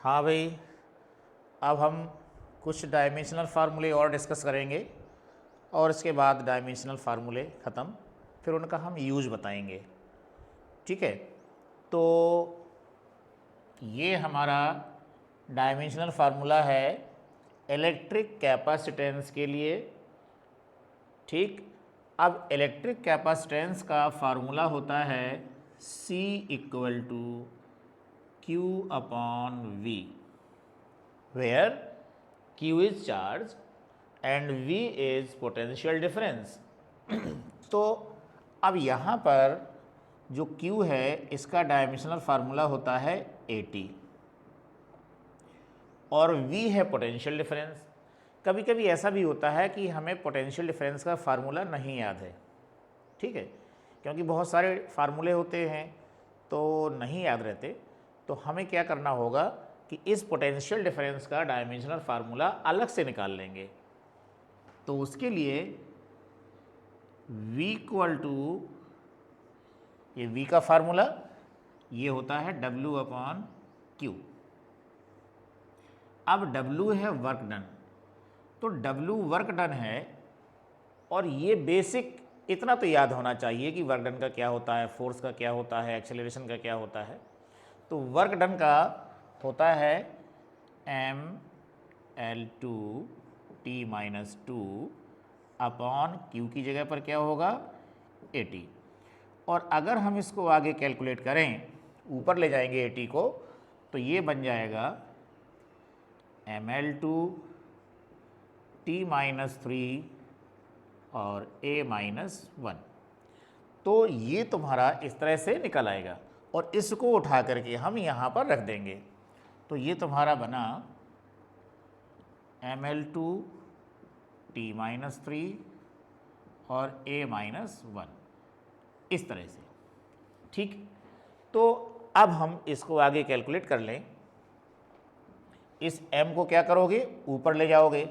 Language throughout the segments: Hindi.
हाँ भाई, अब हम कुछ डायमेंशनल फार्मूले और डिस्कस करेंगे और इसके बाद डायमेंशनल फार्मूले ख़त्म, फिर उनका हम यूज बताएंगे। ठीक है, तो ये हमारा डायमेंशनल फार्मूला है इलेक्ट्रिक कैपेसिटेंस के लिए। ठीक, अब इलेक्ट्रिक कैपेसिटेंस का फार्मूला होता है C equal to Q upon V, where Q is charge and V is potential difference। तो अब यहाँ पर जो Q है इसका डायमेंशनल फार्मूला होता है AT और V है पोटेंशियल डिफरेंस। कभी कभी ऐसा भी होता है कि हमें पोटेंशियल डिफरेंस का फार्मूला नहीं याद है, ठीक है, क्योंकि बहुत सारे फार्मूले होते हैं तो नहीं याद रहते। तो हमें क्या करना होगा कि इस पोटेंशियल डिफरेंस का डायमेंशनल फार्मूला अलग से निकाल लेंगे। तो उसके लिए V इक्वल टू, ये V का फार्मूला ये होता है W अपॉन Q। अब W है वर्क डन, तो W वर्क डन है और ये बेसिक इतना तो याद होना चाहिए कि वर्क डन का क्या होता है, फोर्स का क्या होता है, एक्सेलरेशन का क्या होता है। तो वर्क डन का होता है mL2 T-2 अपॉन Q की जगह पर क्या होगा AT। और अगर हम इसको आगे कैलकुलेट करें, ऊपर ले जाएंगे AT को, तो ये बन जाएगा mL2 T-3 और A-1। तो ये तुम्हारा इस तरह से निकल आएगा और इसको उठा करके हम यहाँ पर रख देंगे। तो ये तुम्हारा बना mL2 T-3 और A-1 इस तरह से। ठीक, तो अब हम इसको आगे कैलकुलेट कर लें। इस m को क्या करोगे, ऊपर ले जाओगे,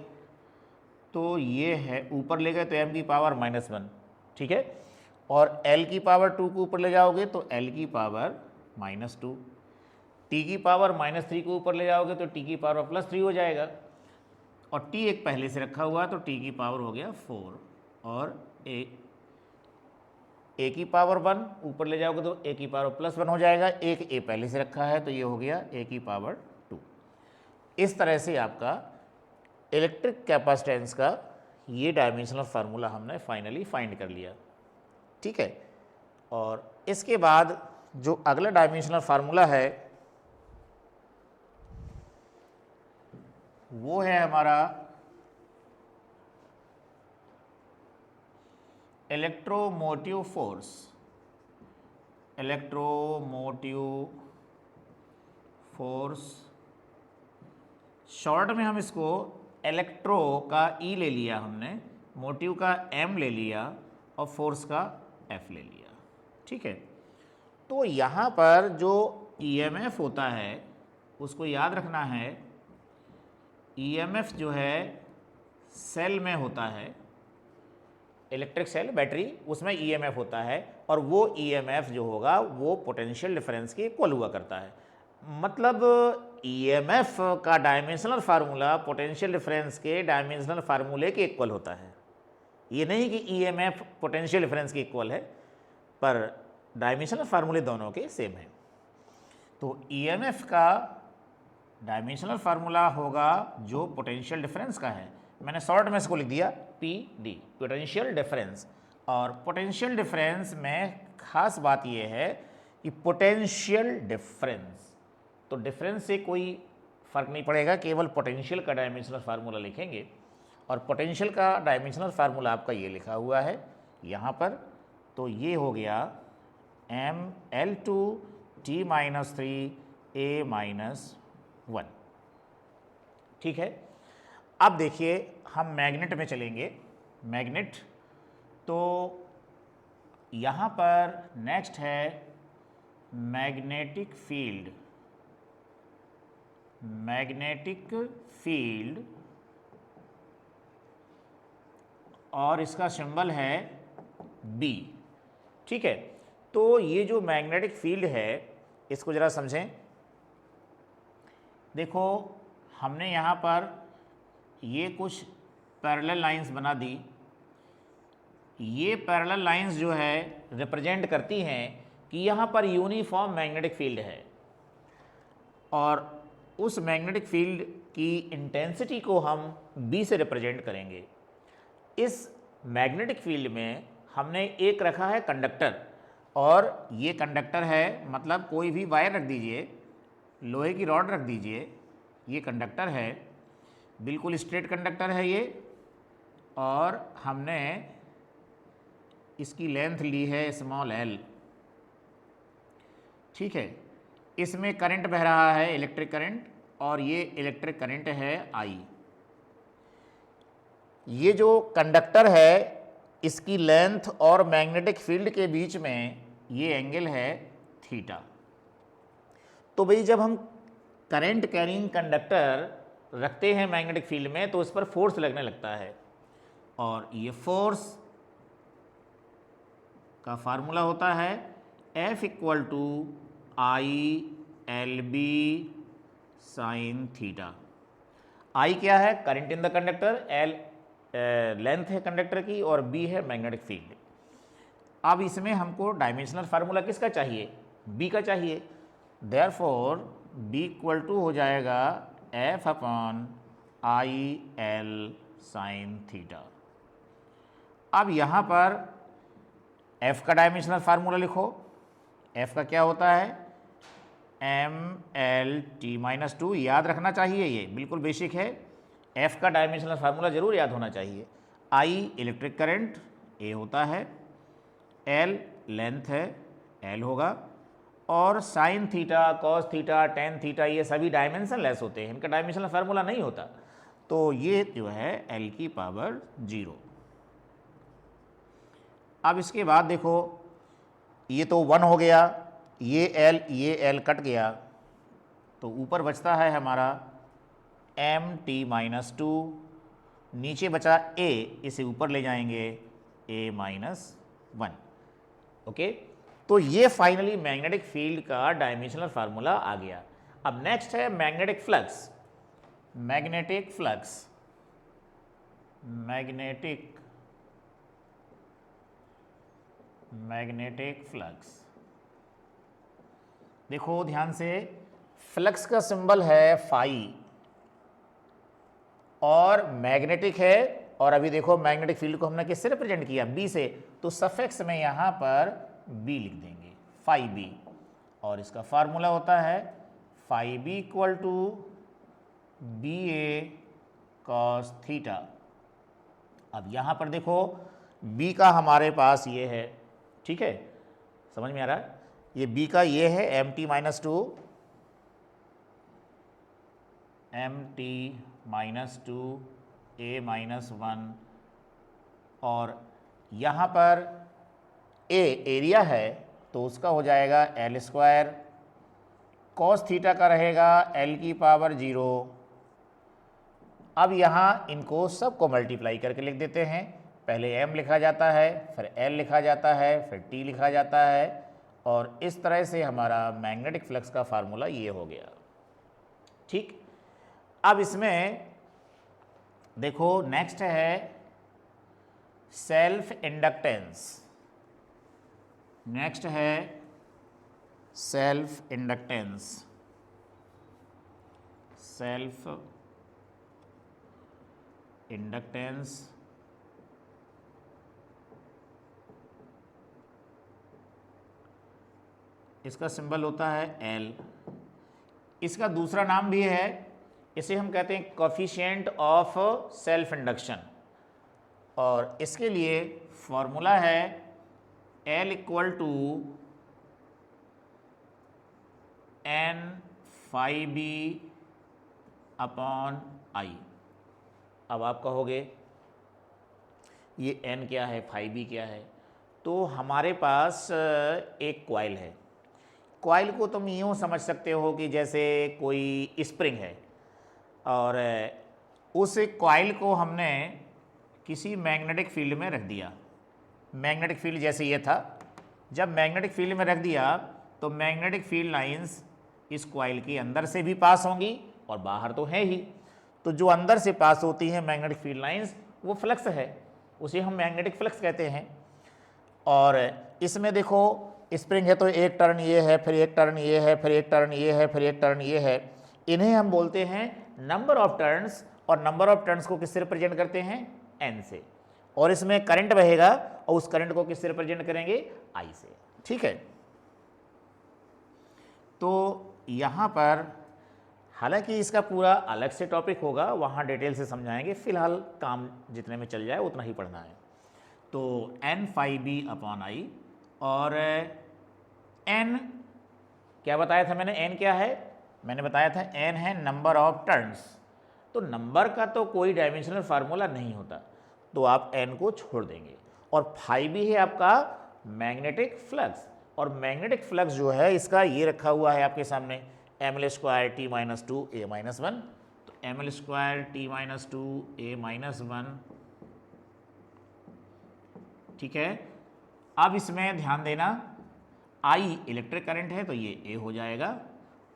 तो ये है ऊपर ले गए तो m की पावर -1, ठीक है, और l की पावर 2 को ऊपर ले जाओगे तो l की पावर -2, t की पावर -3 को ऊपर ले जाओगे तो t की पावर +3 हो जाएगा, और t एक पहले से रखा हुआ है तो t की पावर हो गया 4, और a की पावर 1 ऊपर ले जाओगे तो a की पावर +1 हो जाएगा, एक a पहले से रखा है तो ये हो गया a की पावर 2। इस तरह से आपका इलेक्ट्रिक कैपेसिटेंस का ये डायमेंशनल फार्मूला हमने फाइनली फाइंड कर लिया। ठीक है, और इसके बाद जो अगला डायमेंशनल फार्मूला है वो है हमारा electromotive force. Electromotive force short में हम इसको इलेक्ट्रो का E ले लिया हमने, मोटिव का M ले लिया और फोर्स का F ले लिया। ठीक है, तो यहाँ पर जो EMF होता है उसको याद रखना है। EMF जो है सेल में होता है, इलेक्ट्रिक सेल बैटरी, उसमें EMF होता है और वो EMF जो होगा वो पोटेंशियल डिफरेंस के इक्वल हुआ करता है। मतलब EMF का डायमेंशनल फार्मूला पोटेंशियल डिफरेंस के डायमेंशनल फार्मूले के इक्वल होता है। ये नहीं कि EMF पोटेंशियल डिफरेंस के इक्वल है, पर डायमेंशनल फार्मूले दोनों के सेम हैं। तो EMF का डायमेंशनल फार्मूला होगा जो पोटेंशियल डिफरेंस का है, मैंने शॉर्ट में इसको लिख दिया PD, पोटेंशियल डिफरेंस। और पोटेंशियल डिफरेंस में खास बात यह है कि पोटेंशियल डिफरेंस, तो डिफरेंस से कोई फ़र्क नहीं पड़ेगा, केवल पोटेंशियल का डायमेंशनल फार्मूला लिखेंगे। और पोटेंशियल का डायमेंशनल फार्मूला आपका ये लिखा हुआ है यहाँ पर, तो ये हो गया mL2 T-3 A-1। ठीक है, अब देखिए हम मैग्नेट में चलेंगे। मैग्नेट, तो यहाँ पर नेक्स्ट है मैग्नेटिक फील्ड। मैग्नेटिक फील्ड और इसका सिंबल है B। ठीक है, तो ये जो मैग्नेटिक फील्ड है इसको ज़रा समझें। देखो हमने यहाँ पर ये कुछ पैरेलल लाइंस बना दी। ये पैरेलल लाइंस जो है रिप्रेजेंट करती हैं कि यहाँ पर यूनिफॉर्म मैग्नेटिक फील्ड है और उस मैग्नेटिक फील्ड की इंटेंसिटी को हम B से रिप्रेजेंट करेंगे। इस मैग्नेटिक फील्ड में हमने एक रखा है कंडक्टर, और ये कंडक्टर है, मतलब कोई भी वायर रख दीजिए, लोहे की रॉड रख दीजिए, ये कंडक्टर है, बिल्कुल स्ट्रेट कंडक्टर है ये, और हमने इसकी लेंथ ली है स्मॉल l, ठीक है। इसमें करंट बह रहा है, इलेक्ट्रिक करंट, और ये इलेक्ट्रिक करंट है I। ये जो कंडक्टर है इसकी लेंथ और मैग्नेटिक फील्ड के बीच में ये एंगल है थीटा। तो भाई जब हम करंट कैरिंग कंडक्टर रखते हैं मैग्नेटिक फील्ड में तो इस पर फोर्स लगने लगता है, और ये फोर्स का फार्मूला होता है F equal to I L B sine theta. I क्या है? Current in the conductor, L length है कंडक्टर की, और बी है मैग्नेटिक फील्ड। अब इसमें हमको डायमेंशनल फार्मूला किसका चाहिए? बी का चाहिए। देयरफॉर बी इक्वल टू हो जाएगा F upon I L sine theta. अब यहाँ पर एफ का डायमेंशनल फार्मूला लिखो। एफ का क्या होता है? M L T minus two. याद रखना चाहिए, ये बिल्कुल बेसिक है। एफ का डायमेंशनल फार्मूला जरूर याद होना चाहिए। आई इलेक्ट्रिक करंट ए होता है, एल लेंथ है एल होगा, और sine theta, cos theta, tan theta ये सभी डायमेंशन लेस होते हैं, इनका डायमेंशनल फार्मूला नहीं होता। तो ये जो है एल की पावर 0। अब इसके बाद देखो ये तो 1 हो गया, ये एल कट गया, तो ऊपर बचता है हमारा एम टी माइनस टू, नीचे बचा ए, इसे ऊपर ले जाएंगे ए माइनस 1। ओके, तो ये फाइनली मैग्नेटिक फील्ड का डायमेंशनल फार्मूला आ गया। अब नेक्स्ट है magnetic flux. Magnetic flux, magnetic flux देखो ध्यान से, फ्लक्स का सिंबल है फाई और मैग्नेटिक है, और अभी देखो मैग्नेटिक फील्ड को हमने किससे रिप्रेजेंट किया? बी से, तो सफिक्स में यहाँ पर बी लिख देंगे, फाई बी, और इसका फार्मूला होता है phi B equal to B A cos theta. अब यहाँ पर देखो बी का हमारे पास ये है, ठीक है, समझ में आ रहा है? ये बी का ये है M T minus two, M T minus two A minus 1, और यहाँ पर ए एरिया है तो उसका हो जाएगा एल स्क्वायर, कॉस थीटा का रहेगा एल की पावर 0। अब यहाँ इनको सबको मल्टीप्लाई करके लिख देते हैं, पहले m लिखा जाता है, फिर l लिखा जाता है, फिर t लिखा जाता है, और इस तरह से हमारा मैग्नेटिक फ्लक्स का फार्मूला ये हो गया। ठीक, अब इसमें देखो नेक्स्ट है सेल्फ इंडक्टेंस। नेक्स्ट है सेल्फ इंडक्टेंस। सेल्फ इंडक्टेंस इसका सिंबल होता है L। इसका दूसरा नाम भी है, इसे हम कहते हैं कोफिशिएंट ऑफ सेल्फ इंडक्शन, और इसके लिए फॉर्मूला है L equal to N phi B upon I. अब आप कहोगे ये n क्या है, फाई बी क्या है? तो हमारे पास एक कॉइल है। कॉइल को तुम यूँ समझ सकते हो कि जैसे कोई स्प्रिंग है, और उस कॉइल को हमने किसी मैग्नेटिक फील्ड में रख दिया। मैग्नेटिक फील्ड जैसे ये था, जब मैग्नेटिक फील्ड में रख दिया तो मैग्नेटिक फील्ड लाइंस इस कॉइल के अंदर से भी पास होंगी और बाहर तो है ही, तो जो अंदर से पास होती हैं मैग्नेटिक फील्ड लाइंस वो फ्लक्स है, उसे हम मैग्नेटिक फ्लक्स कहते हैं। और इसमें देखो स्प्रिंग है तो एक टर्न ये है, फिर एक टर्न ये है, फिर एक टर्न ये है, फिर एक टर्न ये है, इन्हें हम बोलते हैं नंबर ऑफ टर्न्स। और नंबर ऑफ टर्न्स को किससे रिप्रेजेंट करते हैं? एन से। और इसमें करंट बहेगा और उस करंट को किससे रिप्रेजेंट करेंगे? आई से। ठीक है, तो यहाँ पर हालांकि इसका पूरा अलग से टॉपिक होगा, वहाँ डिटेल से समझाएंगे, फिलहाल काम जितने में चल जाए उतना ही पढ़ना है। तो N phi B upon I, और एन क्या बताया था मैंने? एन क्या है? मैंने बताया था एन है नंबर ऑफ टर्न्स। तो नंबर का तो कोई डायमेंशनल फार्मूला नहीं होता, तो आप एन को छोड़ देंगे। और फाई बी है आपका मैग्नेटिक फ्लक्स, और मैग्नेटिक फ्लक्स जो है इसका ये रखा हुआ है आपके सामने, M L square T minus two A minus one. तो M L square T minus two A minus one, ठीक है। अब इसमें ध्यान देना, आई इलेक्ट्रिक करंट है तो ये ए हो जाएगा,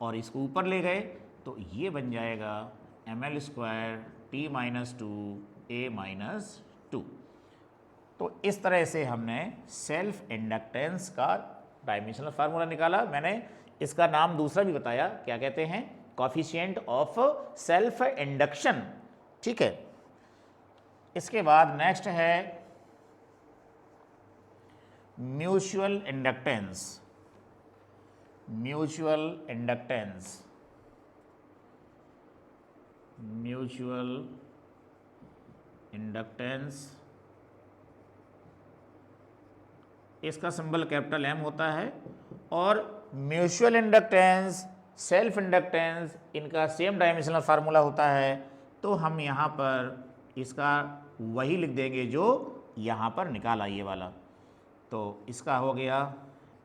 और इसको ऊपर ले गए तो ये बन जाएगा M L square T minus two A minus two. तो इस तरह से हमने सेल्फ इंडक्टेंस का डायमेंशनल फार्मूला निकाला। मैंने इसका नाम दूसरा भी बताया, क्या कहते हैं? Coefficient of self induction. ठीक है, इसके बाद नेक्स्ट है mutual inductance. Mutual inductance, mutual inductance, इसका सिंबल कैपिटल एम होता है। और म्यूचुअल इंडक्टेंस, सेल्फ इंडक्टेंस, इनका सेम डायमेंशनल फार्मूला होता है। तो हम यहाँ पर इसका वही लिख देंगे जो यहाँ पर निकाला ये वाला। तो इसका हो गया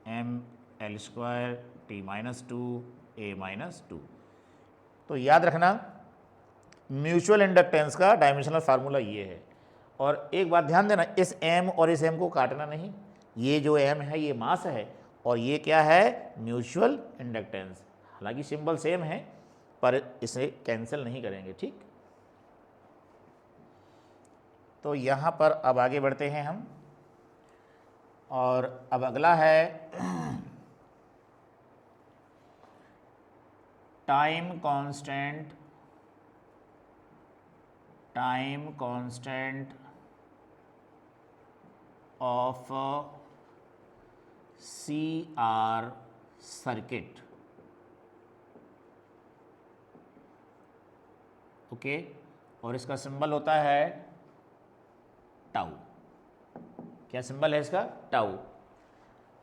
M L square T minus two A minus two. तो याद रखना म्यूचुअल इंडक्टेंस का डायमेंशनल फार्मूला ये है। और एक बात ध्यान देना, इस एम और इस एम को काटना नहीं, ये जो एम है ये मास है और ये क्या है? Mutual inductance. हालांकि सिंबल सेम है पर इसे कैंसिल नहीं करेंगे। ठीक, तो यहाँ पर अब आगे बढ़ते हैं हम, और अब अगला है time constant. Time constant of CR circuit. Okay, और इसका सिंबल होता है टाउ। क्या सिंबल है इसका? टाउ।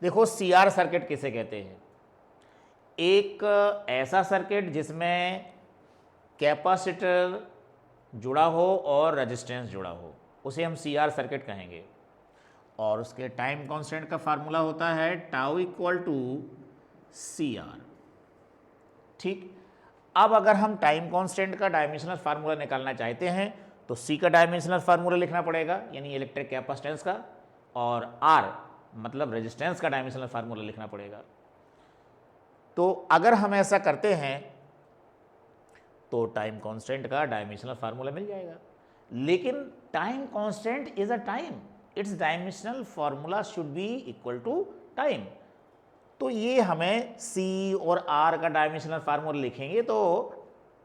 देखो CR सर्किट किसे कहते हैं? एक ऐसा सर्किट जिसमें कैपेसिटर जुड़ा हो और रेजिस्टेंस जुड़ा हो, उसे हम CR सर्किट कहेंगे। और उसके टाइम कांस्टेंट का फार्मूला होता है टाउ इक्वल टू CR। ठीक, अब अगर हम टाइम कांस्टेंट का डायमेंशनल फार्मूला निकालना चाहते हैं तो C का डायमेंशनल फार्मूला लिखना पड़ेगा, यानी इलेक्ट्रिक कैपेसिटेंस का, और R मतलब रेजिस्टेंस का डायमेंशनल फार्मूला लिखना पड़ेगा। तो अगर हम ऐसा करते हैं तो टाइम कांस्टेंट का डायमेंशनल फार्मूला मिल जाएगा। लेकिन time constant is a time, it's dimensional formula should be equal to time. तो ये हमें C और R का डायमेंशनल फार्मूला लिखेंगे तो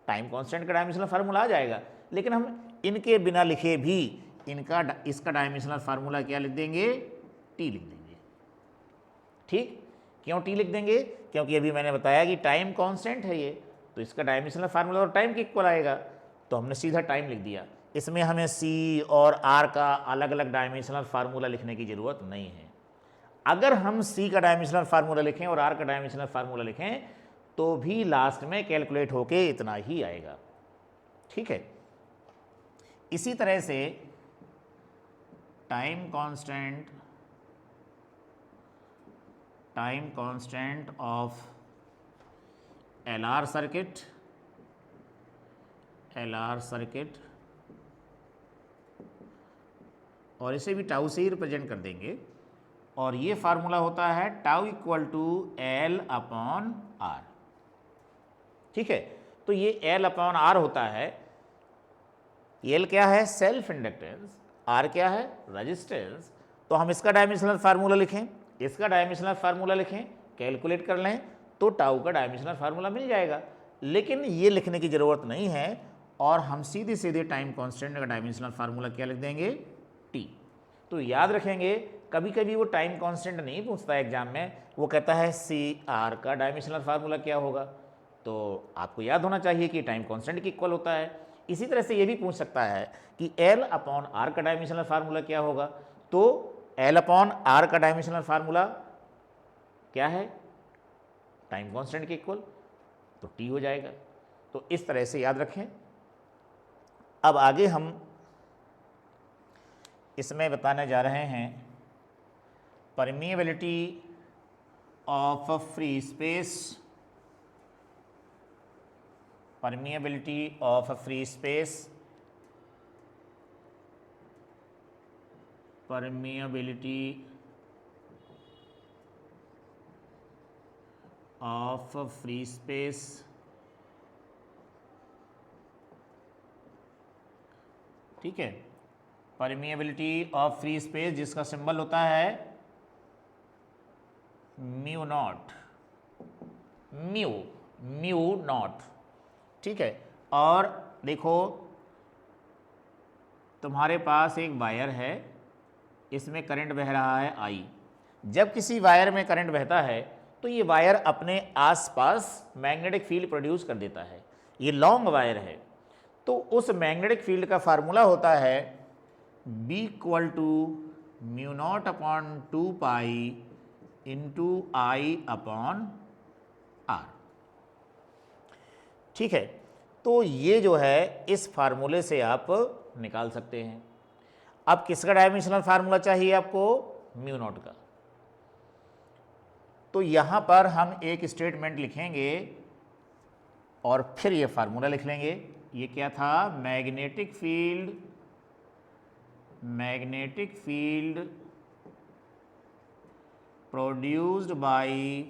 टाइम कांस्टेंट का डायमेंशनल फार्मूला आ जाएगा। लेकिन हम इनके बिना लिखे भी इसका डायमेंशनल फार्मूला क्या लिख देंगे? T लिख देंगे। ठीक, क्यों T लिख देंगे? क्योंकि अभी मैंने बताया कि टाइम कांस्टेंट है ये, तो इसका डायमेंशनल फार्मूला और टाइम के इक्वल आएगा, तो हमने सीधा टाइम लिख दिया। इसमें हमें C और R का अलग अलग डायमेंशनल फार्मूला लिखने की ज़रूरत नहीं है। अगर हम C का डायमेंशनल फार्मूला लिखें और R का डायमेंशनल फार्मूला लिखें तो भी लास्ट में कैलकुलेट होके इतना ही आएगा। ठीक है, इसी तरह से time constant of LR circuit, और इसे भी टाउ से ही रिप्रेजेंट कर देंगे, और ये फार्मूला होता है tau equal to L upon R। ठीक है, तो ये एल अपॉन आर होता है। एल क्या है? सेल्फ इंडक्टेंस, आर क्या है? रेजिस्टेंस। तो हम इसका डायमेंशनल फार्मूला लिखें, इसका डायमेंशनल फार्मूला लिखें, कैलकुलेट कर लें तो टाउ का डायमेंशनल फार्मूला मिल जाएगा। लेकिन ये लिखने की ज़रूरत नहीं है और हम सीधे सीधे टाइम कांस्टेंट का डायमेंशनल फार्मूला क्या लिख देंगे? टी। तो याद रखेंगे, कभी कभी वो टाइम कांस्टेंट नहीं पूछता है एग्जाम में, वो कहता है सी आर का डायमेंशनल फार्मूला क्या होगा, तो आपको याद होना चाहिए कि टाइम कांस्टेंट के इक्वल होता है। इसी तरह से ये भी पूछ सकता है कि एल अपॉन आर का डायमेंशनल फार्मूला क्या होगा, तो एल अपॉन आर का डायमेंशनल फार्मूला क्या है? टाइम कांस्टेंट के इक्वल, तो टी हो जाएगा। तो इस तरह से याद रखें। अब आगे हम इसमें बताने जा रहे हैं permeability of free space, permeability of free space, permeability of free space ठीक है। परमिएबिलिटी ऑफ फ्री स्पेस जिसका सिंबल होता है म्यू नॉट, म्यू नॉट, ठीक है। और देखो तुम्हारे पास एक वायर है, इसमें करंट बह रहा है आई। जब किसी वायर में करंट बहता है तो ये वायर अपने आसपास मैग्नेटिक फील्ड प्रोड्यूस कर देता है। ये लॉन्ग वायर है, तो उस मैग्नेटिक फील्ड का फार्मूला होता है B equal to mu naught upon 2 pi into I upon R, ठीक है। तो ये जो है इस फार्मूले से आप निकाल सकते हैं। अब किसका डायमेंशनल फार्मूला चाहिए आपको? म्यू नॉट का। तो यहाँ पर हम एक स्टेटमेंट लिखेंगे और फिर ये फार्मूला लिख लेंगे। ये क्या था? Magnetic field, magnetic field produced by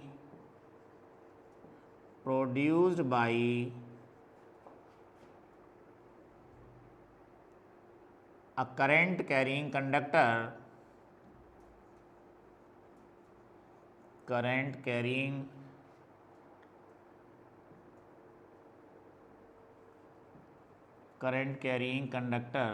a current carrying conductor, current carrying conductor,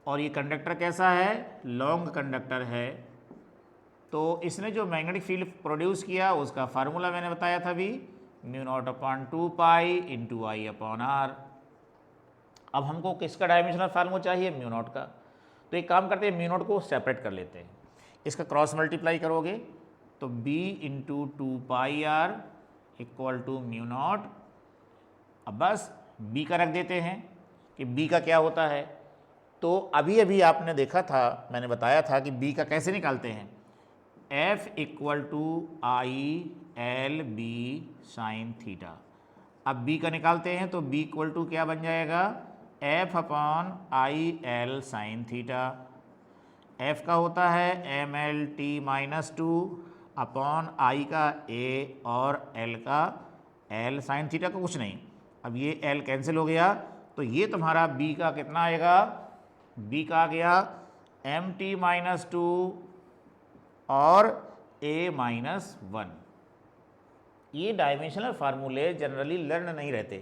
और ये कंडक्टर कैसा है? लॉन्ग कंडक्टर है। तो इसने जो मैग्नेटिक फील्ड प्रोड्यूस किया उसका फार्मूला मैंने बताया था भी, mu naught upon 2 pi into I upon R. अब हमको किसका डायमेंशनल फार्मूला चाहिए? म्यू नॉट का। तो एक काम करते हैं, म्यू नॉट को सेपरेट कर लेते हैं। इसका क्रॉस मल्टीप्लाई करोगे तो b into 2 pi R equal to mu naught. अब बस b का रख देते हैं कि b का क्या होता है। तो अभी अभी आपने देखा था, मैंने बताया था कि b का कैसे निकालते हैं। f equal to I L B sine theta. अब b का निकालते हैं तो b इक्वल टू क्या बन जाएगा? f upon I L sine theta. f का होता है M L T minus 2 upon I का a और l का l साइन थीटा का कुछ नहीं। अब ये l कैंसिल हो गया तो ये तुम्हारा b का कितना आएगा? b का आ गया एम टी माइनस 2 और a माइनस 1। ये डायमेंशनल फार्मूले जनरली लर्न नहीं रहते,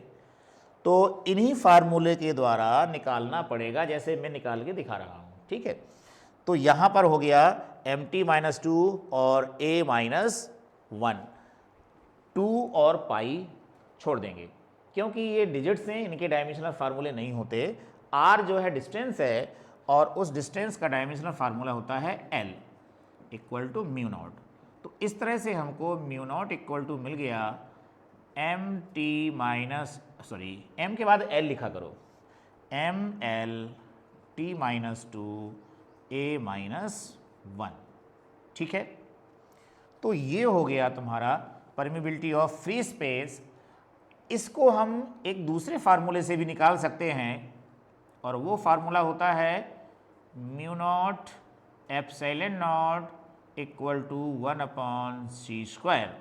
तो इन्हीं फार्मूले के द्वारा निकालना पड़ेगा, जैसे मैं निकाल के दिखा रहा हूँ, ठीक है। तो यहाँ पर हो गया एम टी माइनस 2 और a माइनस 1, 2 और पाई छोड़ देंगे क्योंकि ये डिजिट्स हैं, इनके डायमेंशनल फार्मूले नहीं होते। r जो है डिस्टेंस है और उस डिस्टेंस का डायमेंशनल फार्मूला होता है l equal to mu naught. तो इस तरह से हमको म्यू नॉट इक्वल टू मिल गया एम टी माइनस एम के बाद l लिखा करो, M L T minus 2 a minus 1, ठीक है। तो ये हो गया तुम्हारा परमिबिलिटी ऑफ फ्री स्पेस। इसको हम एक दूसरे फार्मूले से भी निकाल सकते हैं और वो फार्मूला होता है mu naught epsilon naught equal to 1 upon C square.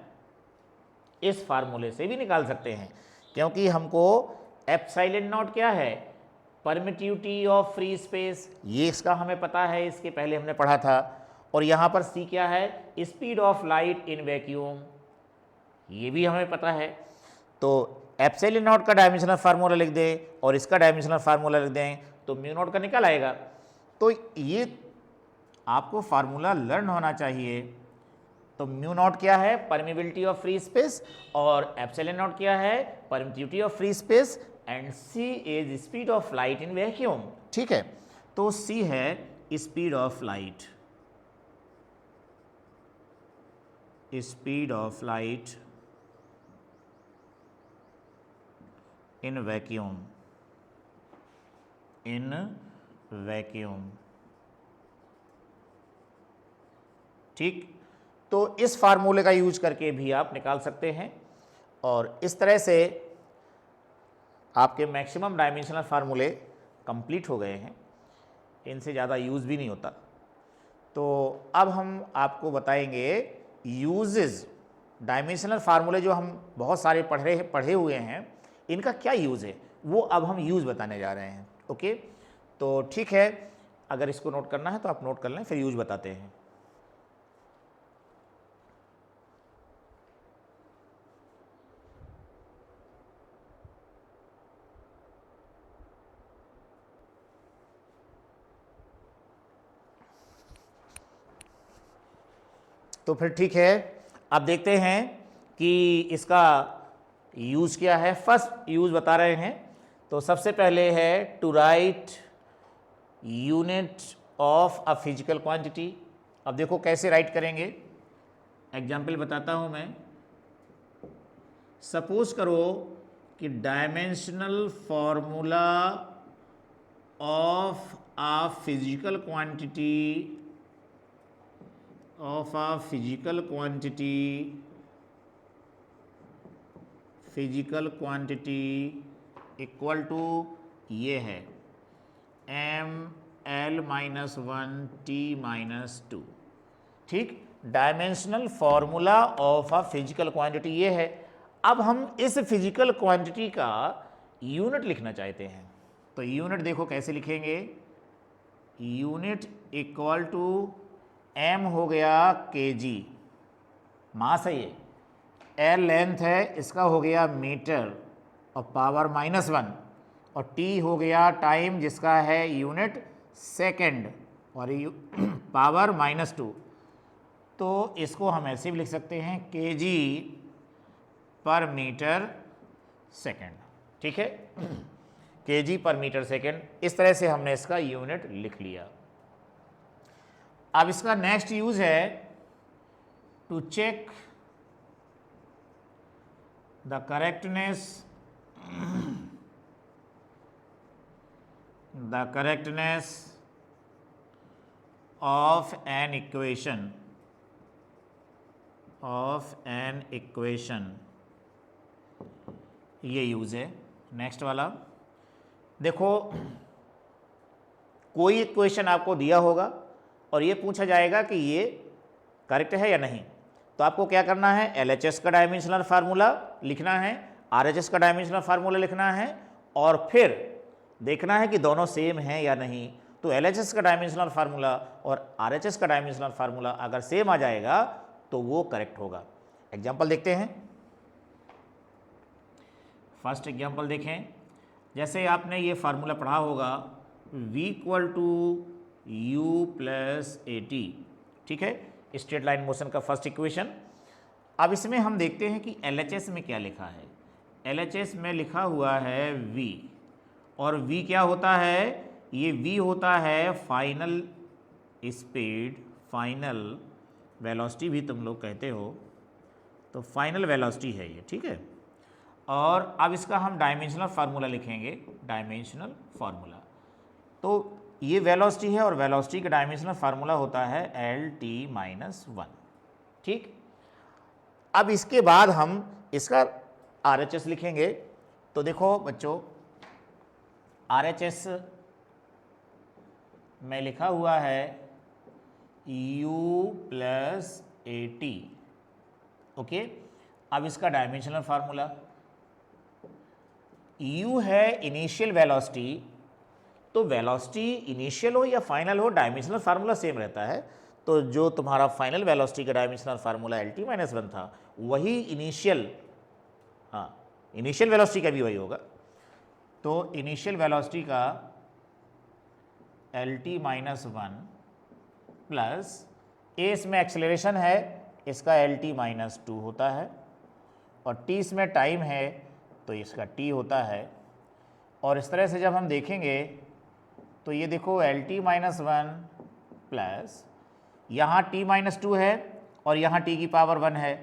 इस फार्मूले से भी निकाल सकते हैं, क्योंकि हमको एप्सिलॉन नॉट क्या है, परमिटिविटी ऑफ फ्री स्पेस, ये इसका हमें पता है, इसके पहले हमने पढ़ा था। और यहाँ पर सी क्या है, speed of light in vacuum, ये भी हमें पता है। तो एप्सिलॉन नॉट का डायमेंशनल फार्मूला लिख दें और इसका डायमेंशनल फार्मूला लिख दें तो म्यू नॉट का निकल आएगा। तो ये आपको फार्मूला लर्न होना चाहिए। तो म्यू नॉट क्या है, परमिबिलिटी ऑफ फ्री स्पेस, और एप्सिलॉन नॉट क्या है, permittivity of free space, and C is speed of light in vacuum. ठीक है, तो सी है speed of light, speed of light in vacuum, in vacuum. ठीक, तो इस फार्मूले का यूज करके भी आप निकाल सकते हैं, और इस तरह से आपके मैक्सिमम डायमेंशनल फार्मूले कंप्लीट हो गए हैं, इनसे ज़्यादा यूज़ भी नहीं होता। तो अब हम आपको बताएंगे यूजेस, डायमेंशनल फार्मूले जो हम बहुत सारे पढ़े हुए हैं, इनका क्या यूज़ है, वो अब हम यूज़ बताने जा रहे हैं। ओके, तो ठीक है, अगर इसको नोट करना है तो आप नोट कर लें, फिर यूज़ बताते हैं। तो फिर ठीक है, अब देखते हैं कि इसका यूज़ क्या है। फर्स्ट यूज़ बता रहे हैं, तो सबसे पहले है to write unit of a physical quantity. अब देखो कैसे राइट करेंगे, एग्जाम्पल बताता हूँ मैं। सपोज करो कि dimensional formula of a physical quantity, of a physical quantity equal to ये है ml-1t-2। ठीक, dimensional formula of a physical quantity ये है। अब हम इस फिजिकल क्वांटिटी का यूनिट लिखना चाहते हैं, तो यूनिट देखो कैसे लिखेंगे, यूनिट इक्वल टू m हो गया kg, मास है ये, l लेंथ है, इसका हो गया मीटर और पावर -1, और t हो गया टाइम जिसका है यूनिट सेकंड और पावर -2। तो इसको हम ऐसे भी लिख सकते हैं kg पर मीटर सेकंड। ठीक है, kg पर मीटर सेकंड, इस तरह से हमने इसका यूनिट लिख लिया। अब इसका नेक्स्ट यूज है to check the correctness of an equation, ये यूज है। नेक्स्ट वाला देखो, कोई इक्वेशन आपको दिया होगा और ये पूछा जाएगा कि ये करेक्ट है या नहीं, तो आपको क्या करना है, LHS का डायमेंशनल फार्मूला लिखना है, RHS का डायमेंशनल फार्मूला लिखना है, और फिर देखना है कि दोनों सेम हैं या नहीं। तो LHS का डायमेंशनल फार्मूला और RHS का डायमेंशनल फार्मूला अगर सेम आ जाएगा तो वो करेक्ट होगा। एग्जाम्पल देखते हैं। फर्स्ट एग्जाम्पल देखें, जैसे आपने ये फार्मूला पढ़ा होगा v equal to u plus AT। ठीक है, स्ट्रेट लाइन मोशन का फर्स्ट इक्वेशन। अब इसमें हम देखते हैं कि LHS में क्या लिखा है। LHS में लिखा हुआ है v, और v क्या होता है, ये v होता है फाइनल स्पीड, फाइनल वेलोसिटी भी तुम लोग कहते हो, तो फाइनल वेलोसिटी है ये। ठीक है, और अब इसका हम डायमेंशनल फार्मूला लिखेंगे, डायमेंशनल फार्मूला। तो ये वेलोसिटी है और वेलोसिटी का डायमेंशनल फार्मूला होता है LT-1। ठीक, अब इसके बाद हम इसका RHS लिखेंगे। तो देखो बच्चों, RHS में लिखा हुआ है U प्लस AT। ओके, अब इसका डायमेंशनल फार्मूला, u है इनिशियल वेलोसिटी, तो वेलोसिटी इनिशियल हो या फाइनल हो डायमेंशनल फार्मूला सेम रहता है। तो जो तुम्हारा फाइनल वेलोसिटी का डायमेंशनल फार्मूला LT-1 था, वही इनिशियल, हाँ इनिशियल वेलोसिटी का भी वही होगा। तो इनिशियल वेलोसिटी का LT-1 प्लस ए इसमें एक्सेलरेशन है, इसका LT-2 होता है, और t इसमें टाइम है तो इसका t होता है। और इस तरह से जब हम देखेंगे तो ये देखो LT-1 प्लस यहाँ t-2 है और यहाँ t की पावर 1 है,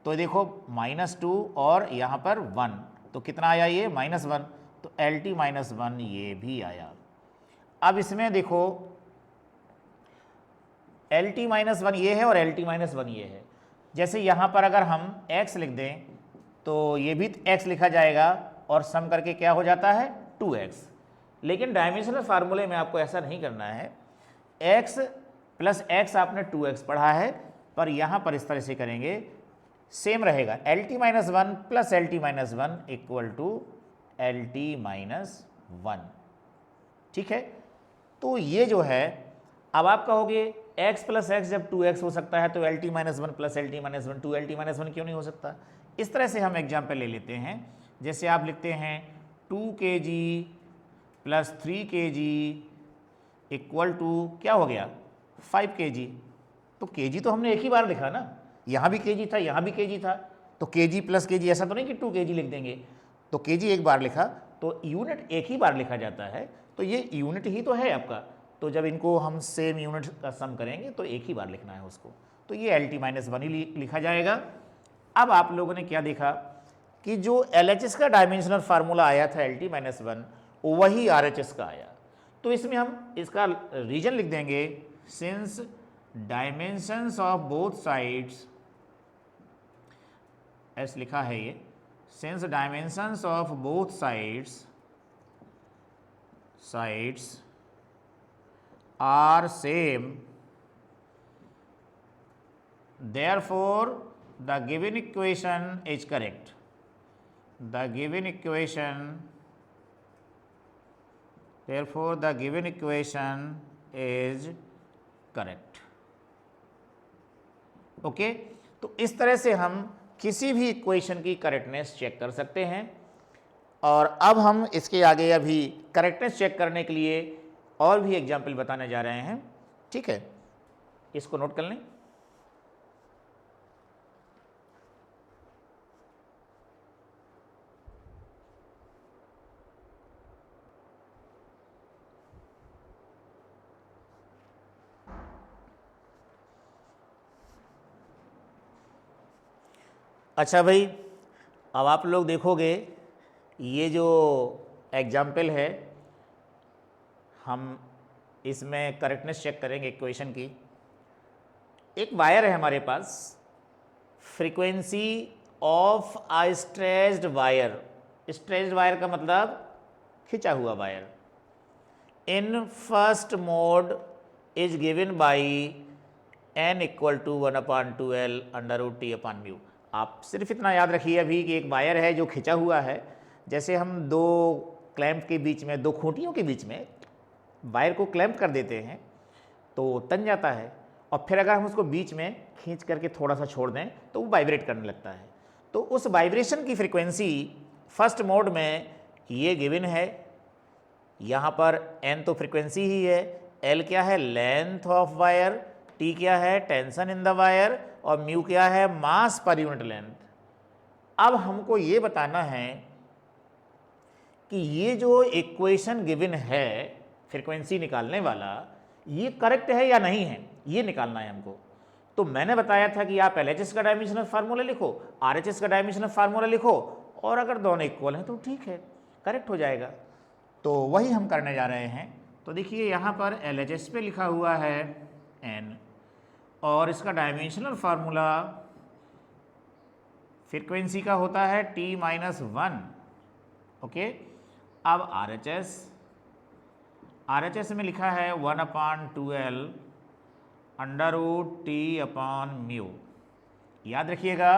तो देखो -2 और यहाँ पर 1, तो कितना आया ये -1, तो LT-1 ये भी आया। अब इसमें देखो LT-1 ये है और LT-1 ये है। जैसे यहाँ पर अगर हम x लिख दें तो ये भी x लिखा जाएगा और सम करके क्या हो जाता है 2x। लेकिन डायमेंशनल फार्मूले में आपको ऐसा नहीं करना है, x प्लस x आपने 2x पढ़ा है, पर यहाँ पर इस तरह से करेंगे सेम रहेगा, LT-1 plus LT-1 equal to LT-1, ठीक है। तो ये जो है, अब आप कहोगे x प्लस x जब 2x हो सकता है तो LT-1 प्लस LT-1 2LT-1 क्यों नहीं हो सकता। इस तरह से हम एग्जाम्पल ले लेते हैं, जैसे आप लिखते हैं 2 kg plus 3 kg equal to क्या हो गया 5 kg। तो kg तो हमने एक ही बार लिखा ना, यहाँ भी kg था यहाँ भी kg था, तो kg प्लस kg ऐसा तो नहीं कि 2 kg लिख देंगे, तो kg एक बार लिखा तो यूनिट एक ही बार लिखा जाता है, तो ये यूनिट ही तो है आपका। तो जब इनको हम सेम यूनिट का सम करेंगे तो एक ही बार लिखना है उसको, तो ये LT-1 ही लिखा जाएगा। अब आप लोगों ने क्या देखा कि जो LHS का डायमेंशनल फार्मूला आया था LT-1 वही RHS का आया, तो इसमें हम इसका रीजन लिख देंगे, since dimensions of both sides, ऐसे लिखा है ये, since dimensions of both sides are same, therefore the given equation is correct. The given equation, therefore the given equation is correct. Okay, तो इस तरह से हम किसी भी इक्वेशन की करेक्टनेस चेक कर सकते हैं। और अब हम इसके आगे अभी करेक्टनेस चेक करने के लिए और भी एग्जाम्पल बताने जा रहे हैं, ठीक है, इसको नोट कर लें। अच्छा भाई, अब आप लोग देखोगे ये जो एग्जाम्पल है, हम इसमें करेक्टनेस चेक करेंगे इक्वेशन की। एक वायर है हमारे पास, frequency of a stretched wire, stretched wire का मतलब खिंचा हुआ wire, in first mode is given by n equal to 1/2L √T/μ। आप सिर्फ इतना याद रखिए अभी कि एक वायर है जो खिंचा हुआ है, जैसे हम दो क्लैंप के बीच में, दो खूंटियों के बीच में वायर को क्लैंप कर देते हैं तो तन जाता है, और फिर अगर हम उसको बीच में खींच करके थोड़ा सा छोड़ दें तो वो वाइब्रेट करने लगता है। तो उस वाइब्रेशन की फ्रीक्वेंसी फर्स्ट मोड में ये गिवन है, यहाँ पर n तो फ्रीक्वेंसी ही है, L क्या है लेंथ ऑफ वायर, T क्या है टेंशन इन द वायर, और म्यू क्या है मास पर यूनिट लेंथ। अब हमको ये बताना है कि ये जो इक्वेशन गिवन है फ्रीक्वेंसी निकालने वाला, ये करेक्ट है या नहीं है, ये निकालना है हमको। तो मैंने बताया था कि आप LHS का डायमेंशनल फार्मूला लिखो, RHS का डायमेंशनल फार्मूला लिखो, और अगर दोनों इक्वल हैं तो ठीक है, करेक्ट हो जाएगा। तो वही हम करने जा रहे हैं। तो देखिए यहाँ पर LHS पे लिखा हुआ है n, और इसका डायमेंशनल फार्मूला फ्रीक्वेंसी का होता है T-1, ओके। अब RHS में लिखा है 1/2L √T/μ। याद रखिएगा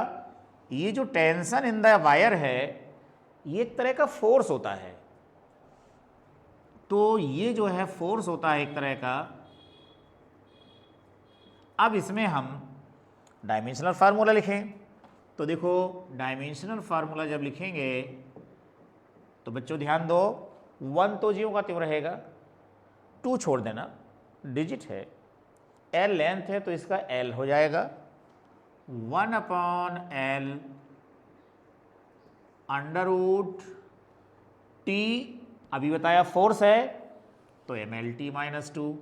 ये जो टेंशन इन द वायर है ये एक तरह का फोर्स होता है। तो ये जो है फोर्स होता है एक तरह का। अब इसमें हम डायमेंशनल फार्मूला लिखें। तो देखो डायमेंशनल फार्मूला जब लिखेंगे तो बच्चों ध्यान दो, 1 तो ज्यों का त्यों रहेगा, 2 छोड़ देना, डिजिट है, L लेंथ है तो इसका L हो जाएगा 1/L √T, अभी बताया फोर्स है तो MLT-2,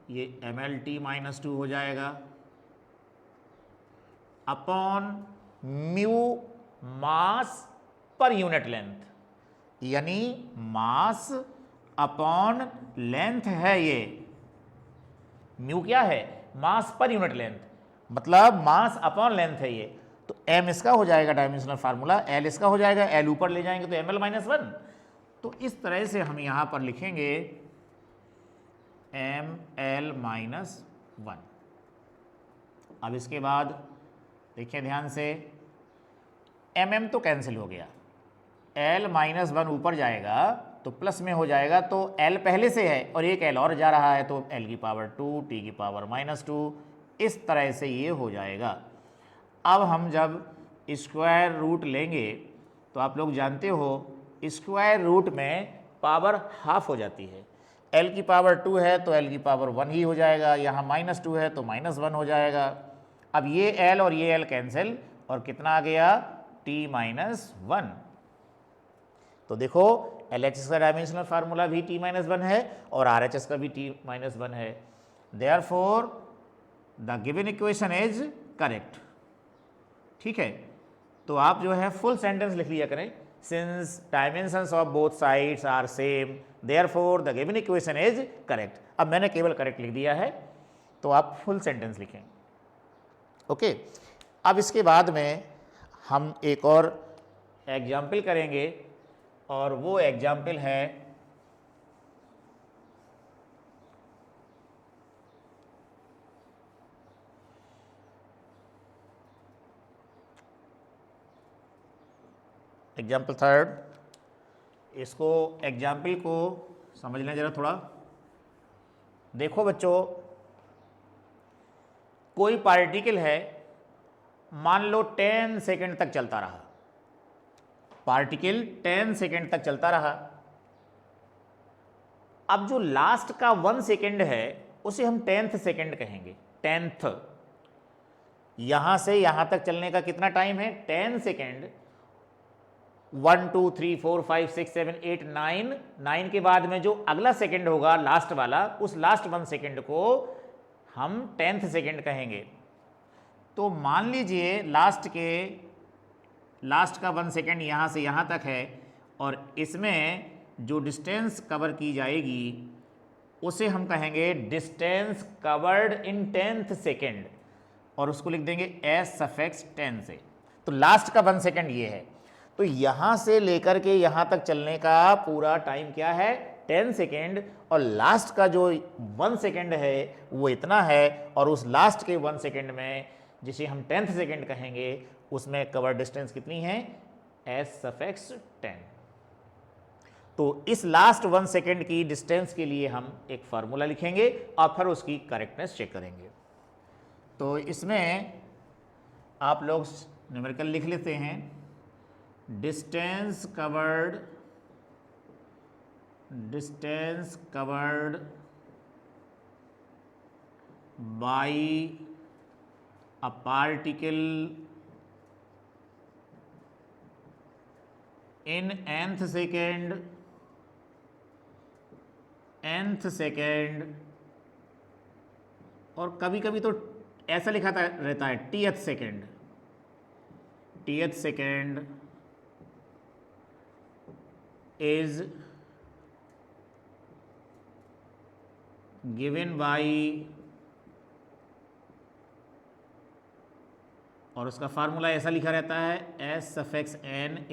ये MLT-2 हो जाएगा अपॉन म्यू मास पर यूनिट लेंथ, यानी मास अपॉन लेंथ है ये। म्यू क्या है? मास पर यूनिट लेंथ, मतलब मास अपॉन लेंथ है ये। तो m इसका हो जाएगा डायमेंशनल फार्मूला, L इसका हो जाएगा, L ऊपर ले जाएंगे तो ml-1। तो इस तरह से हम यहां पर लिखेंगे ml-1। अब इसके बाद देखिए ध्यान से, mm तो कैंसिल हो गया, L-1 ऊपर जाएगा तो प्लस में हो जाएगा, तो L पहले से है और एक L और जा रहा है तो L⁻², T⁻², इस तरह से ये हो जाएगा। अब हम जब स्क्वायर रूट लेंगे तो आप लोग जानते हो स्क्वायर रूट में पावर हाफ हो जाती है। L⁻² है तो L⁻1 ही हो जाएगा, यहाँ -2 है तो -1 हो जाएगा। अब ये L और ये L कैंसिल और कितना आ गया? T-1। तो देखो LHS का डायमेंशनल फार्मूला भी T-1 है और RHS का भी T-1 है। Therefore the given equation is correct. ठीक है, तो आप जो है फुल सेंटेंस लिख लिया करें, since dimensions of both sides are same therefore the given equation is correct. अब मैंने केवल करेक्ट लिख दिया है, तो आप फुल सेंटेंस लिखें। ओके, अब इसके बाद में हम एक और एग्जाम्पल करेंगे और वो एग्जाम्पल है एग्जाम्पल 3। इसको एग्जाम्पल को समझ लें जरा थोड़ा। देखो बच्चों, कोई पार्टिकल है, मान लो 10 सेकेंड तक चलता रहा, पार्टिकल 10 सेकेंड तक चलता रहा। अब जो लास्ट का 1 सेकेंड है उसे हम 10th सेकेंड कहेंगे। 10th, यहां से यहां तक चलने का कितना टाइम है? 10 सेकेंड। 1 2 3 4 5 6 7 8 9, 9 के बाद में जो अगला सेकेंड होगा लास्ट वाला, उस लास्ट 1 सेकेंड को हम 10th सेकेंड कहेंगे। तो मान लीजिए लास्ट का 1 सेकेंड यहाँ से यहाँ तक है और इसमें जो डिस्टेंस कवर की जाएगी उसे हम कहेंगे distance covered in 10th second, और उसको लिख देंगे S⁻10 से। तो लास्ट का 1 सेकेंड ये है, तो यहाँ से लेकर के यहाँ तक चलने का पूरा टाइम क्या है? 10 सेकेंड, और लास्ट का जो 1 सेकेंड है वो इतना है, और उस लास्ट के 1 सेकेंड में जिसे हम 10th सेकेंड कहेंगे उसमें कवर डिस्टेंस कितनी है? S⁻10। तो इस लास्ट 1 सेकेंड की डिस्टेंस के लिए हम एक फार्मूला लिखेंगे और फिर उसकी करेक्टनेस चेक करेंगे। तो इसमें आप लोग न्यूमेरिकल लिख लेते हैं, distance covered by a particle in nth second, और कभी कभी तो ऐसा लिखा रहता है tth second is given by, और उसका फार्मूला ऐसा लिखा रहता है S⁻n =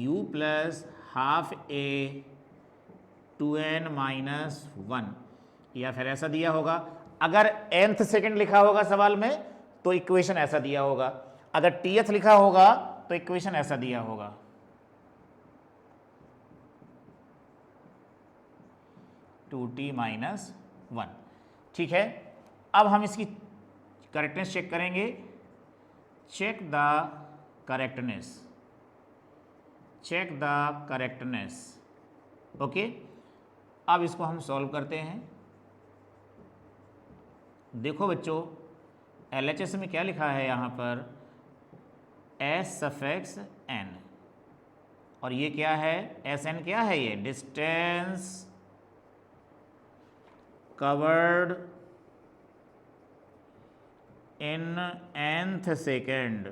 u + ½ a 2n - 1, या फिर ऐसा दिया होगा। अगर nth सेकेंड लिखा होगा सवाल में तो इक्वेशन ऐसा दिया होगा, अगर TH लिखा होगा तो इक्वेशन ऐसा दिया होगा। Two T minus one. ठीक है, अब हम इसकी करेक्टनेस चेक करेंगे। Check the correctness, check the correctness. Okay, अब इसको हम सॉल्व करते हैं। देखो बच्चों, LHS में क्या लिखा है यहाँ पर, एस सफिक्स एन, और ये क्या है, एस एन क्या है, ये distance covered in nth second,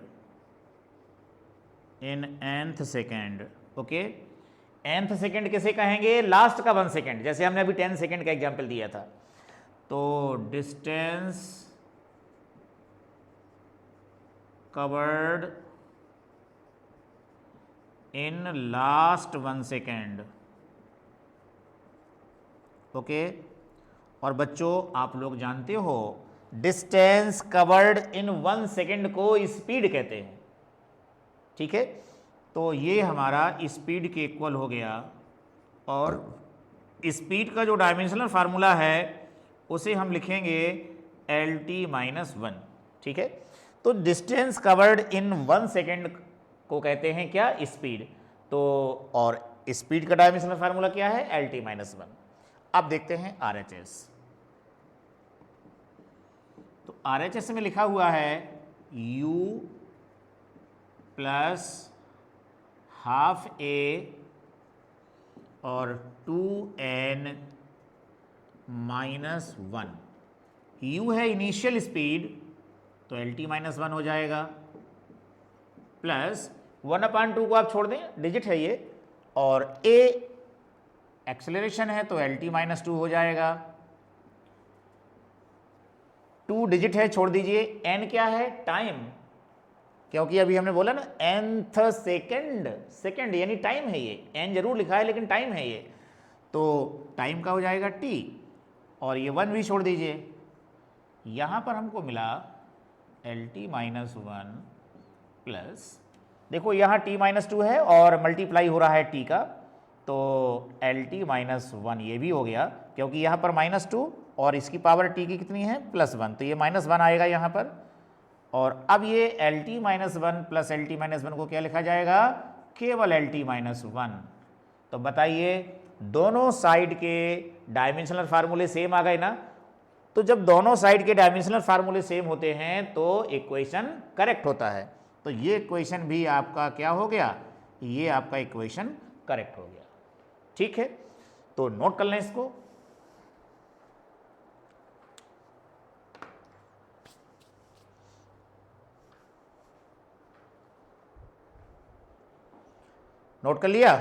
in nth second. Okay, nth second किसे कहेंगे, लास्ट का 1 सेकेंड, जैसे हमने अभी 10 सेकेंड का एग्जाम्पल दिया था। तो distance covered in last 1 second. Okay, और बच्चों आप लोग जानते हो डिस्टेंस कवर्ड इन 1 सेकेंड को स्पीड कहते हैं। ठीक है, तो ये हमारा स्पीड के इक्वल हो गया, और स्पीड का जो डायमेंशनल फार्मूला है उसे हम लिखेंगे LT माइनस 1। ठीक है, तो डिस्टेंस कवर्ड इन 1 सेकेंड को कहते हैं क्या, स्पीड। तो और स्पीड का डायमेंशनल फार्मूला क्या है, LT माइनस 1। अब देखते हैं RHS। तो RHS में लिखा हुआ है U प्लस हाफ A और 2n माइनस 1। U है इनिशियल स्पीड, तो LT माइनस 1 हो जाएगा, प्लस 1/2 को आप छोड़ दें, डिजिट है ये, और A एक्सेलरेशन है तो LT माइनस 2 हो जाएगा। 2 डिजिट है, छोड़ दीजिए। n क्या है, टाइम, क्योंकि अभी हमने बोला ना nth सेकेंड, सेकेंड यानी टाइम है ये, n जरूर लिखा है लेकिन टाइम है ये, तो टाइम का हो जाएगा t, और ये 1 भी छोड़ दीजिए। यहाँ पर हमको मिला LT माइनस 1 प्लस, देखो यहाँ t माइनस 2 है और मल्टीप्लाई हो रहा है t का, तो LT माइनस 1 ये भी हो गया, क्योंकि यहाँ पर माइनस 2 और इसकी पावर t की कितनी है, प्लस 1, तो ये माइनस 1 आएगा यहाँ पर। और अब ये LT minus 1 plus LT minus 1 को क्या लिखा जाएगा, केवल LT माइनस 1। तो बताइए, दोनों साइड के डायमेंशनल फार्मूले सेम आ गए ना। तो जब दोनों साइड के डायमेंशनल फार्मूले सेम होते हैं तो इक्वेशन करेक्ट होता है। तो ये इक्वेशन भी आपका क्या हो गया, ये आपका इक्वेशन करेक्ट हो गया। ठीक है, तो नोट कर लें इसको। नोट कर लिया।